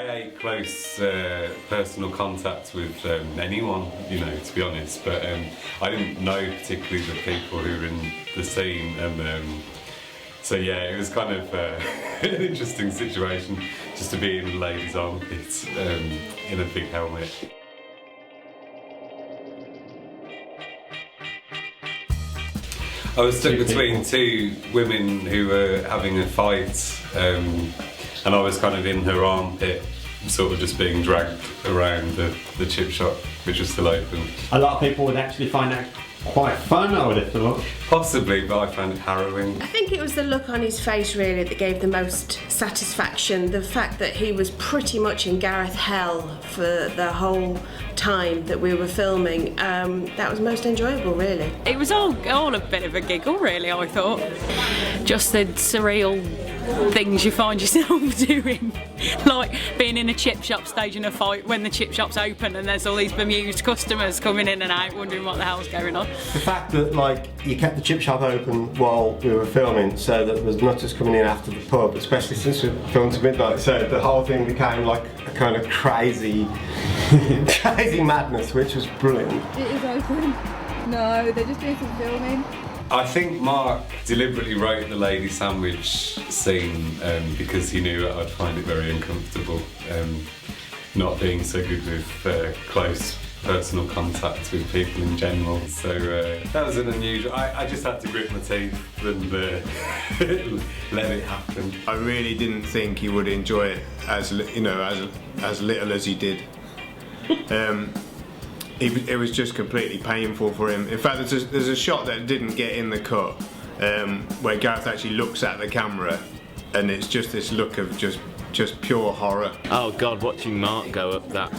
I hate close personal contact with anyone, you know, to be honest, but I didn't know particularly the people who were in the scene, and so yeah, it was kind of an interesting situation just to be in a lady's armpit in a big helmet. I was stuck between two women who were having a fight, and I was kind of in her armpit, sort of just being dragged around the chip shop, which was still open. A lot of people would actually find that quite fun, I would have thought. Possibly, but I found it harrowing. I think it was the look on his face really that gave the most satisfaction. The fact that he was pretty much in Gareth hell for the whole time that we were filming, that was most enjoyable really. It was all a bit of a giggle really, I thought. Just the surreal things you find yourself doing, like being in a chip shop staging a fight when the chip shop's open and there's all these bemused customers coming in and out wondering what the hell's going on. The fact that like you kept the chip shop open while we were filming, so that there was nutters coming in after the pub, especially since we filmed to midnight, so the whole thing became like a kind of crazy madness, which was brilliant. It is open. No, they're just doing some filming. I think Mark deliberately wrote the lady sandwich scene because he knew I'd find it very uncomfortable, not being so good with close personal contact with people in general. So that was an unusual. I just had to grit my teeth and let it happen. I really didn't think he would enjoy it as little as he did. It was just completely painful for him. In fact, there's a shot that didn't get in the cut where Gareth actually looks at the camera, and it's just this look of just pure horror. Oh God, watching Mark go up that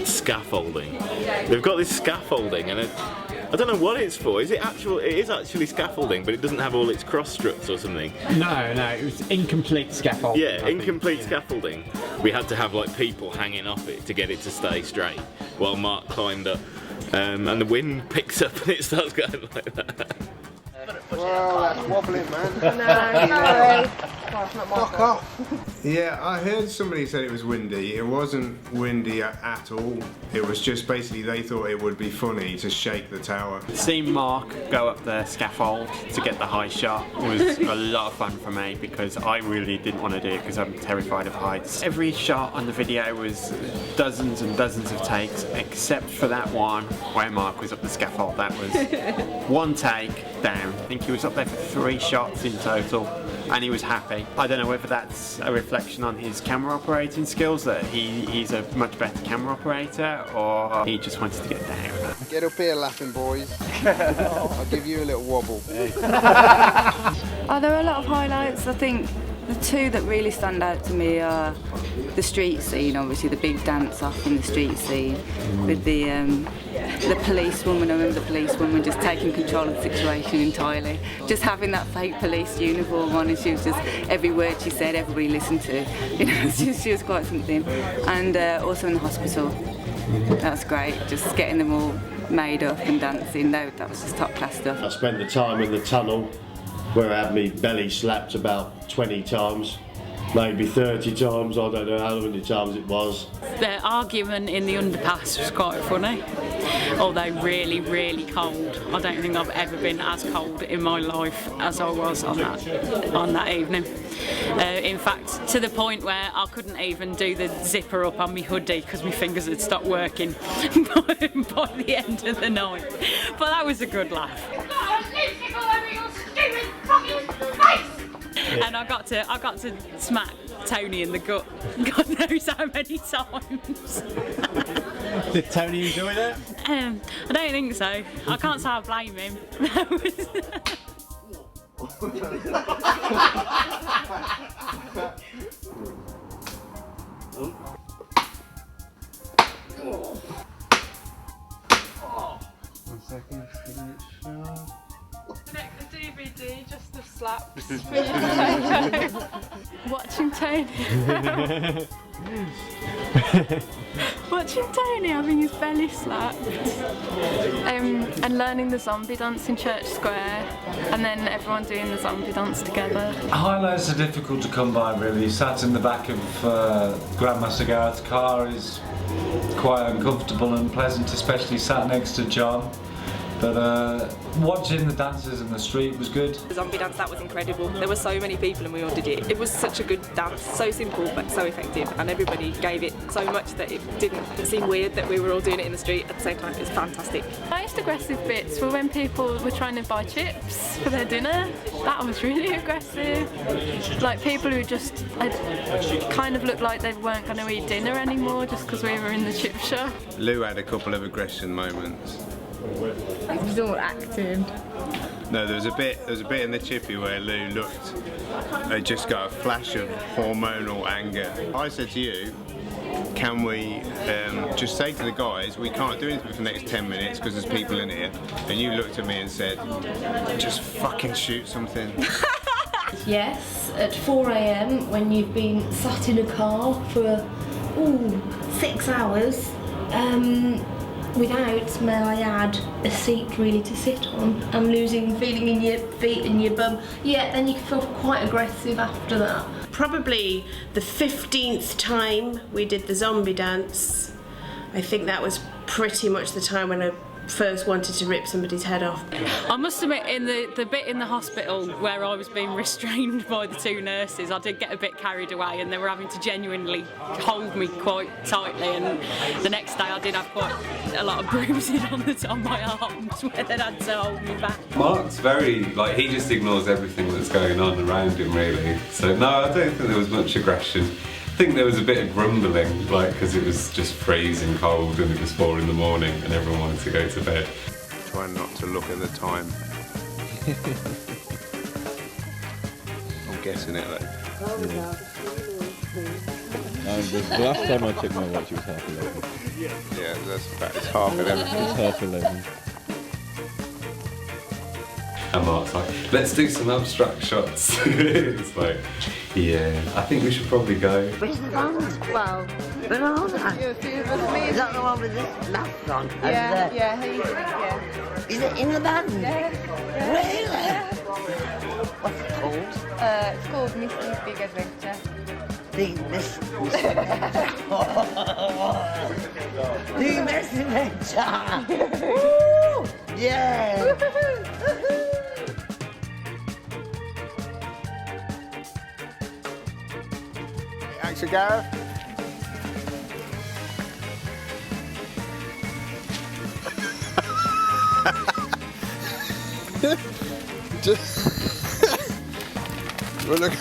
scaffolding. They've got this scaffolding, and I don't know what it's for. It is actually scaffolding, but it doesn't have all its cross struts or something. No, it was incomplete scaffolding. Yeah, incomplete scaffolding. We had to have like people hanging off it to get it to stay straight while Mark climbed up, and the wind picks up and it starts going like that. Well, that's wobbling, man. No, sorry. Fuck off. Yeah, I heard somebody said it was windy. It wasn't windy at all. It was just basically they thought it would be funny to shake the tower. Seeing Mark go up the scaffold to get the high shot was a lot of fun for me, because I really didn't want to do it because I'm terrified of heights. Every shot on the video was dozens and dozens of takes, except for that one where Mark was up the scaffold. That was one take down. I think he was up there for 3 shots in total, and he was happy. I don't know whether that's a reflection on his camera operating skills, that he's a much better camera operator, or he just wanted to get down. Get up here laughing, boys. I'll give you a little wobble. Oh, there are a lot of highlights. I think the two that really stand out to me are the street scene, obviously the big dance off in the street scene with the policewoman. I remember the policewoman just taking control of the situation entirely. Just having that fake police uniform on, and she was just, every word she said, everybody listened to. You know, she was quite something. And also in the hospital, that was great, just getting them all made up and dancing. That was just top class stuff. I spent the time in the tunnel where I had me belly slapped about 20 times. Maybe 30 times, I don't know how many times it was. The argument in the underpass was quite funny, although really, really cold. I don't think I've ever been as cold in my life as I was on that evening. In fact, to the point where I couldn't even do the zipper up on my hoodie because my fingers had stopped working by the end of the night. But that was a good laugh. And I got to smack Tony in the gut, God knows how many times. Did Tony enjoy that? I don't think so. I can't say I blame him. One second, just getting it sharp. Connect the DVD just to slap. Watching Tony. Watching Tony having his belly slapped. And learning the zombie dance in Church Square, and then everyone doing the zombie dance together. Highlights are difficult to come by really. Sat in the back of Grandmaster Gareth's car is quite uncomfortable and pleasant, especially sat next to John. But watching the dancers in the street was good. The zombie dance, that was incredible. There were so many people and we all did it. It was such a good dance, so simple but so effective, and everybody gave it so much that it didn't seem weird that we were all doing it in the street at the same time. It was fantastic. Most aggressive bits were when people were trying to buy chips for their dinner. That was really aggressive. Like people who just kind of looked like they weren't going to eat dinner anymore just because we were in the chip shop. Lou had a couple of aggression moments. It was all acting. No, there was a bit in the chippy where Lou looked, just got a flash of hormonal anger. I said to you, can we just say to the guys, we can't do anything for the next 10 minutes because there's people in here, and you looked at me and said, just fucking shoot something. Yes, at 4 AM when you've been sat in a car for 6 hours, without, may I add, a seat really to sit on, and losing feeling in your feet and your bum, yeah, then you can feel quite aggressive after that. Probably the 15th time we did the zombie dance, I think that was pretty much the time when I first wanted to rip somebody's head off. I must admit, in the bit in the hospital where I was being restrained by the two nurses, I did get a bit carried away and they were having to genuinely hold me quite tightly, and the next day I did have quite a lot of bruising on my arms where they had to hold me back. Mark's very, he just ignores everything that's going on around him really. So no, I don't think there was much aggression. I think there was a bit of grumbling, because it was just freezing cold and it was 4 in the morning and everyone wanted to go to bed. Try not to look at the time. I'm guessing it though. The last time I checked my watch it was 11:30. Yeah, it's 11:30. It's 11:30. And Mark's like, let's do some abstract shots. It's like, yeah, I think we should probably go. Where's the band? Well, where are they? Is that the one with this laugh on? Yeah, yeah. Is it in the band? Yeah. Really? What's it called? It's called Misty's Big Adventure. The Best Adventure! Woo! Yeah! Action, Gareth. Well, look.